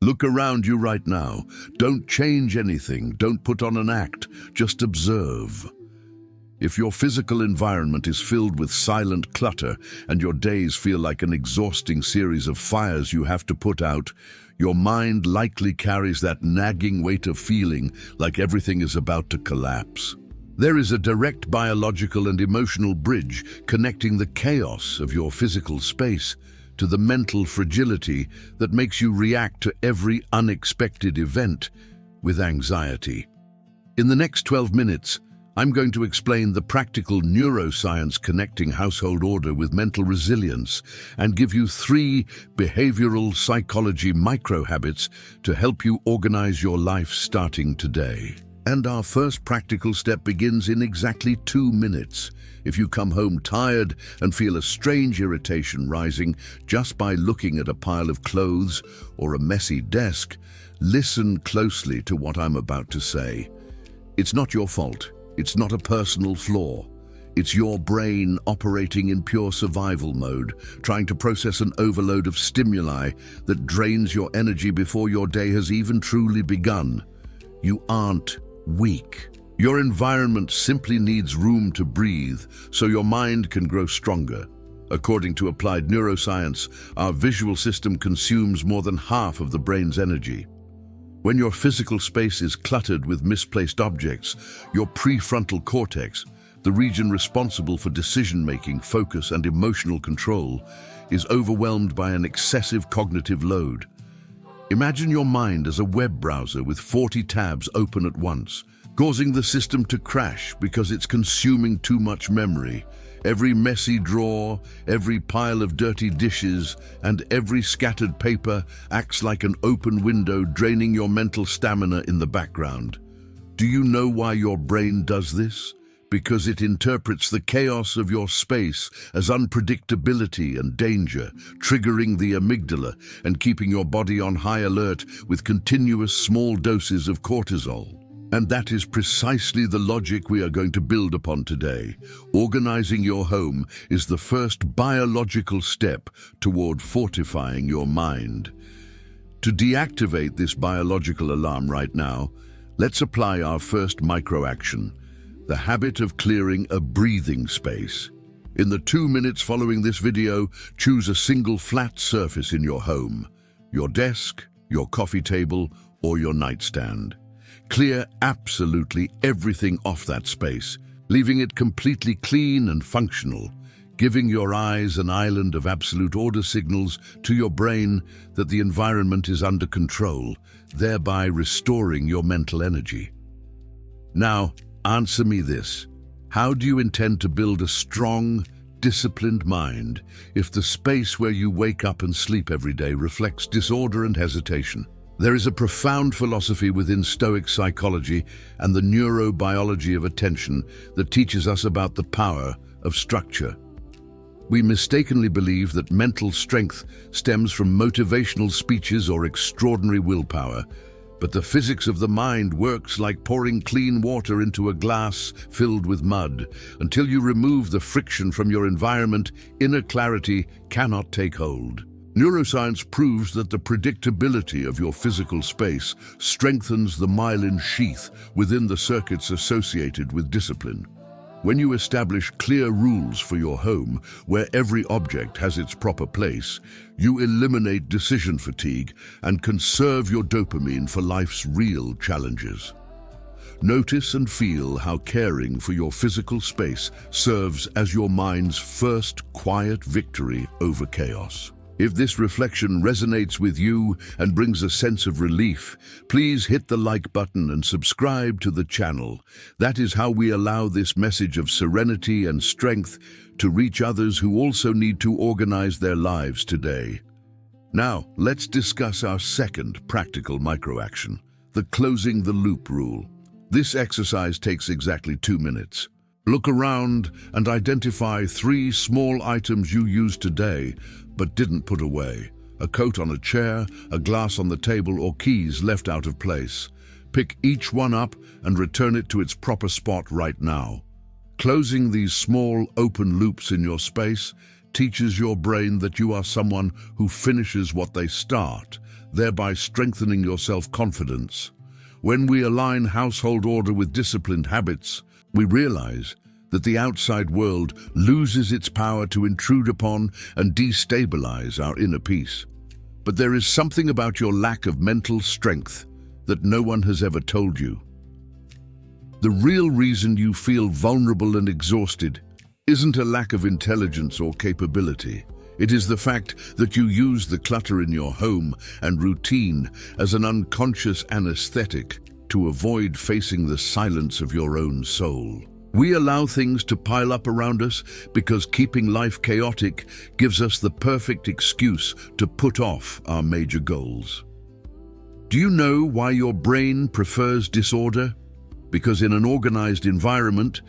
Look around you right now. Don't change anything. Don't put on an act. Just observe. If your physical environment is filled with silent clutter and your days feel like an exhausting series of fires you have to put out, your mind likely carries that nagging weight of feeling like everything is about to collapse. There is a direct biological and emotional bridge connecting the chaos of your physical space to the mental fragility that makes you react to every unexpected event with anxiety. In the next 12 minutes, I'm going to explain the practical neuroscience connecting household order with mental resilience and give you 3 behavioral psychology micro-habits to help you organize your life starting today. And our first practical step begins in exactly 2 minutes. If you come home tired and feel a strange irritation rising just by looking at a pile of clothes or a messy desk, listen closely to what I'm about to say. It's not your fault. It's not a personal flaw. It's your brain operating in pure survival mode, trying to process an overload of stimuli that drains your energy before your day has even truly begun. You aren't weak. Your environment simply needs room to breathe so your mind can grow stronger. According to applied neuroscience, our visual system consumes more than half of the brain's energy. When your physical space is cluttered with misplaced objects, your prefrontal cortex, the region responsible for decision-making, focus, and emotional control, is overwhelmed by an excessive cognitive load. Imagine your mind as a web browser with 40 tabs open at once, causing the system to crash because it's consuming too much memory. Every messy drawer, every pile of dirty dishes, and every scattered paper acts like an open window, draining your mental stamina in the background. Do you know why your brain does this? Because it interprets the chaos of your space as unpredictability and danger, triggering the amygdala and keeping your body on high alert with continuous small doses of cortisol. And that is precisely the logic we are going to build upon today. Organizing your home is the first biological step toward fortifying your mind. To deactivate this biological alarm right now, let's apply our first micro-action, the habit of clearing a breathing space. In the 2 minutes following this video, choose a single flat surface in your home, your desk, your coffee table, or your nightstand. Clear absolutely everything off that space, leaving it completely clean and functional, giving your eyes an island of absolute order signals to your brain that the environment is under control, thereby restoring your mental energy. Now, answer me this. How do you intend to build a strong, disciplined mind if the space where you wake up and sleep every day reflects disorder and hesitation? There is a profound philosophy within Stoic psychology and the neurobiology of attention that teaches us about the power of structure. We mistakenly believe that mental strength stems from motivational speeches or extraordinary willpower, but the physics of the mind works like pouring clean water into a glass filled with mud. Until you remove the friction from your environment, inner clarity cannot take hold. Neuroscience proves that the predictability of your physical space strengthens the myelin sheath within the circuits associated with discipline. When you establish clear rules for your home, where every object has its proper place, you eliminate decision fatigue and conserve your dopamine for life's real challenges. Notice and feel how caring for your physical space serves as your mind's first quiet victory over chaos. If this reflection resonates with you and brings a sense of relief, please hit the like button and subscribe to the channel. That is how we allow this message of serenity and strength to reach others who also need to organize their lives today. Now, let's discuss our second practical micro-action, the closing the loop rule. This exercise takes exactly 2 minutes. Look around and identify 3 small items you used today but didn't put away. A coat on a chair, a glass on the table, or keys left out of place. Pick each one up and return it to its proper spot right now. Closing these small open loops in your space teaches your brain that you are someone who finishes what they start. thereby strengthening your self-confidence. When we align household order with disciplined habits, we realize that the outside world loses its power to intrude upon and destabilize our inner peace. But there is something about your lack of mental strength that no one has ever told you. The real reason you feel vulnerable and exhausted isn't a lack of intelligence or capability. It is the fact that you use the clutter in your home and routine as an unconscious anesthetic to avoid facing the silence of your own soul. We allow things to pile up around us because keeping life chaotic gives us the perfect excuse to put off our major goals. Do you know why your brain prefers disorder? Because in an organized environment,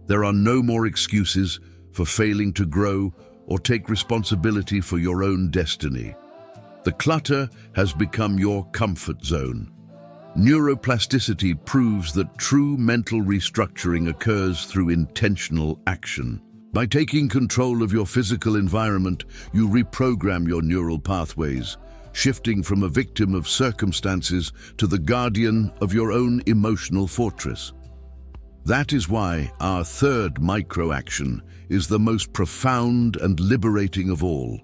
there are no more excuses for failing to grow or take responsibility for your own destiny. The clutter has become your comfort zone. Neuroplasticity proves that true mental restructuring occurs through intentional action. By taking control of your physical environment, you reprogram your neural pathways, shifting from a victim of circumstances to the guardian of your own emotional fortress. That is why our third micro-action is the most profound and liberating of all: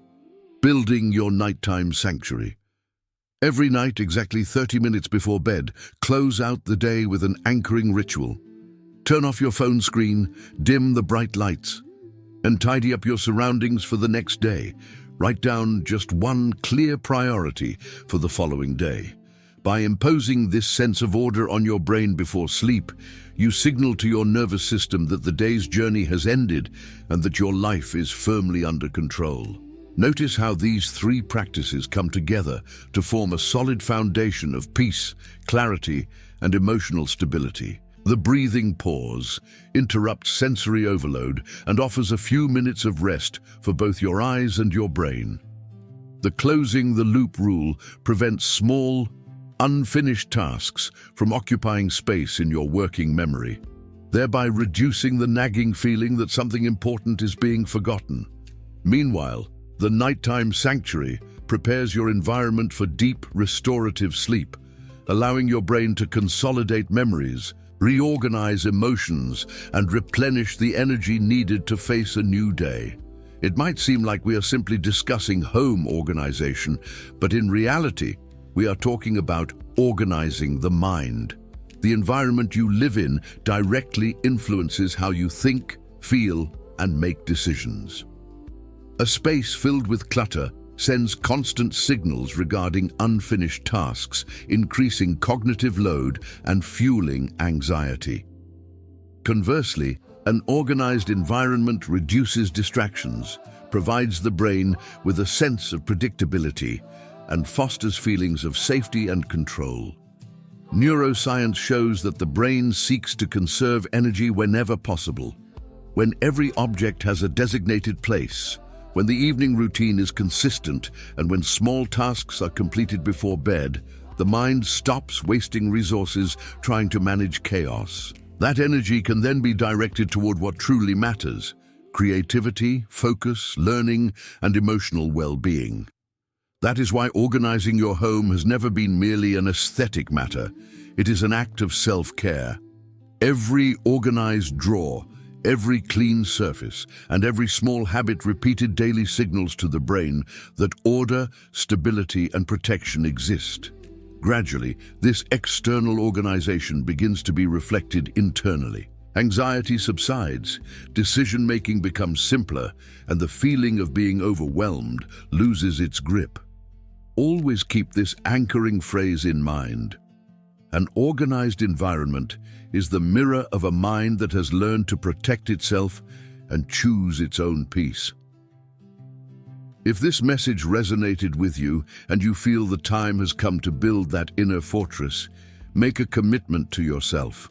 building your nighttime sanctuary. Every night, exactly 30 minutes before bed, close out the day with an anchoring ritual. Turn off your phone screen, dim the bright lights, and tidy up your surroundings for the next day. Write down just one clear priority for the following day. By imposing this sense of order on your brain before sleep, you signal to your nervous system that the day's journey has ended and that your life is firmly under control. Notice how these three practices come together to form a solid foundation of peace, clarity, and emotional stability. The breathing pause interrupts sensory overload and offers a few minutes of rest for both your eyes and your brain. The closing the loop rule prevents small, unfinished tasks from occupying space in your working memory, thereby reducing the nagging feeling that something important is being forgotten. Meanwhile, the nighttime sanctuary prepares your environment for deep, restorative sleep, allowing your brain to consolidate memories, reorganize emotions, and replenish the energy needed to face a new day. It might seem like we are simply discussing home organization, but in reality, we are talking about organizing the mind. The environment you live in directly influences how you think, feel, and make decisions. A space filled with clutter sends constant signals regarding unfinished tasks, increasing cognitive load and fueling anxiety. Conversely, an organized environment reduces distractions, provides the brain with a sense of predictability, and fosters feelings of safety and control. Neuroscience shows that the brain seeks to conserve energy whenever possible. When every object has a designated place, when the evening routine is consistent, and when small tasks are completed before bed, the mind stops wasting resources trying to manage chaos. That energy can then be directed toward what truly matters: creativity, focus, learning, and emotional well-being. That is why organizing your home has never been merely an aesthetic matter. It is an act of self-care. Every organized drawer, every clean surface, and every small habit repeated daily signals to the brain that order, stability, and protection exist. Gradually, this external organization begins to be reflected internally. Anxiety subsides, decision-making becomes simpler, and the feeling of being overwhelmed loses its grip. Always keep this anchoring phrase in mind. An organized environment is the mirror of a mind that has learned to protect itself and choose its own peace. If this message resonated with you and you feel the time has come to build that inner fortress, make a commitment to yourself.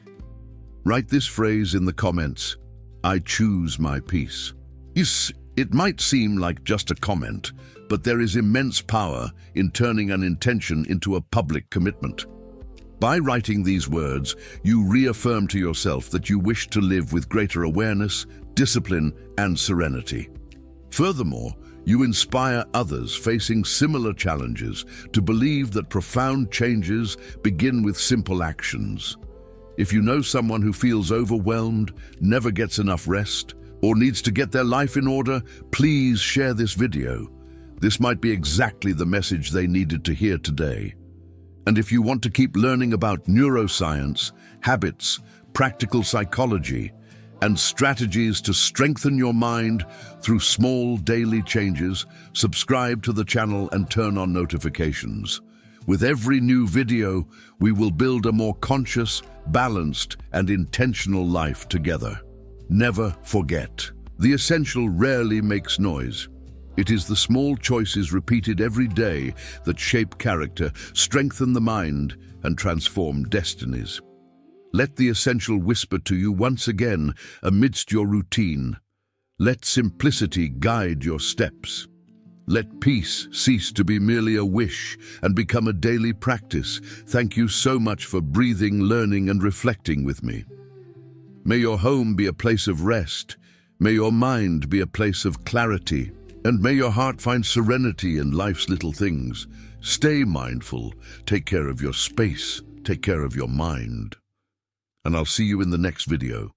Write this phrase in the comments: "I choose my peace." Yes, it might seem like just a comment, but there is immense power in turning an intention into a public commitment. By writing these words, you reaffirm to yourself that you wish to live with greater awareness, discipline, and serenity. Furthermore, You inspire others facing similar challenges to believe that profound changes begin with simple actions. If you know someone who feels overwhelmed, never gets enough rest, or needs to get their life in order, please share this video. This might be exactly the message they needed to hear today. And if you want to keep learning about neuroscience, habits, practical psychology, and strategies to strengthen your mind through small daily changes, subscribe to the channel and turn on notifications. With every new video, we will build a more conscious, balanced, and intentional life together. Never forget, the essential rarely makes noise. It is the small choices repeated every day that shape character, strengthen the mind, and transform destinies. Let the essential whisper to you once again amidst your routine. Let simplicity guide your steps. Let peace cease to be merely a wish and become a daily practice. Thank you so much for breathing, learning, and reflecting with me. May your home be a place of rest. May your mind be a place of clarity. And may your heart find serenity in life's little things. Stay mindful. Take care of your space. Take care of your mind. And I'll see you in the next video.